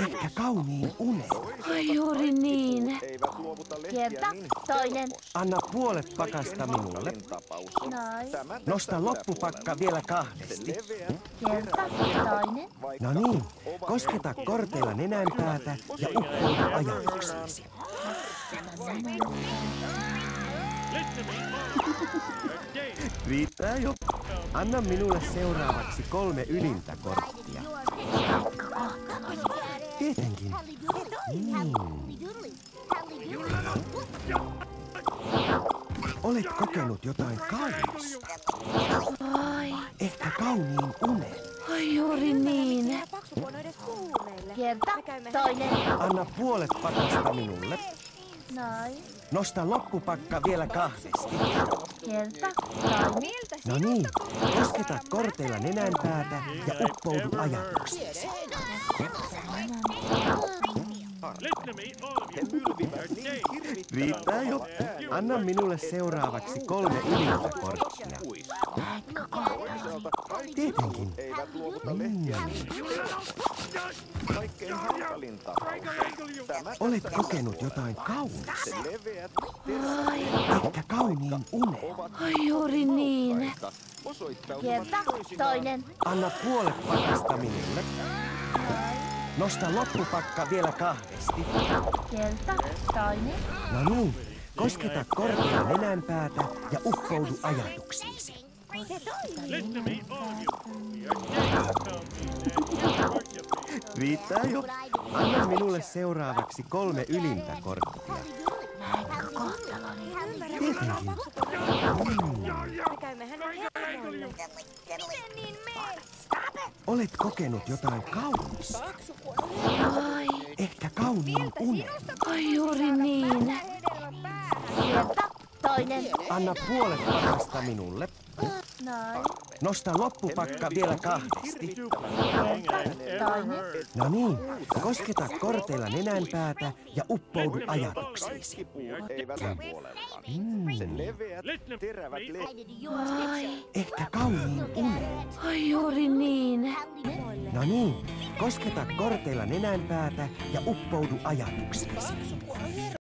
Ehkä kauniin unen. Ai juuri niin. Kerta, toinen. Anna puolet pakasta minulle. Noin. Nosta loppupakka vielä kahdesti. Kerta, toinen. No niin, kosketa korteilla nenänpäätä ja uppoudu ajatuksiisi. Riittää jo. Anna minulle seuraavaksi 3 ylintä korttia. Tietenkin. Olet kokenut jotain kaunista. Ai, Ehkä kauniin unen. ai juuri niin. Kerta, toinen. Anna puolet pakasta minulle. Noin. Nosta loppupakka vielä kahdesti. Kerta, toinen. No niin, kosketa korteilla nenänpäätä ja uppoudu ajatuksiisi. Riittää jo. Anna minulle seuraavaksi 3 ylintä korttia. Tietenkin. Olet kokenut jotain kaunista. Ehkä kauniin unen. Ai juuri niin. Kerta, toinen. Anna puolet pakasta minulle. Nosta loppupakka vielä kahdesti. Kerta, toinen. No niin, kosketa korkealla nenänpäätä ja uppoudu ajatuksiisi. Riittää jo. Anna minulle seuraavaksi 3 ylintä korttia. Näetkö kohtaloni? Tietenkin. Olet kokenut jotain kaunista. Ai, Ehkä kauniin unen. ai juuri niin. Kerta, toinen. Anna puolet pakasta minulle. Noin. Nosta loppupakka vielä kahdesti. Kerta, toinen. No niin, kosketa korteilla nenänpäätä ja uppoudu ajatuksiisi. Ai, Ehkä kauniin unen. ai juuri niin. No niin, kosketa korteilla nenänpäätä ja uppoudu ajatuksiisi.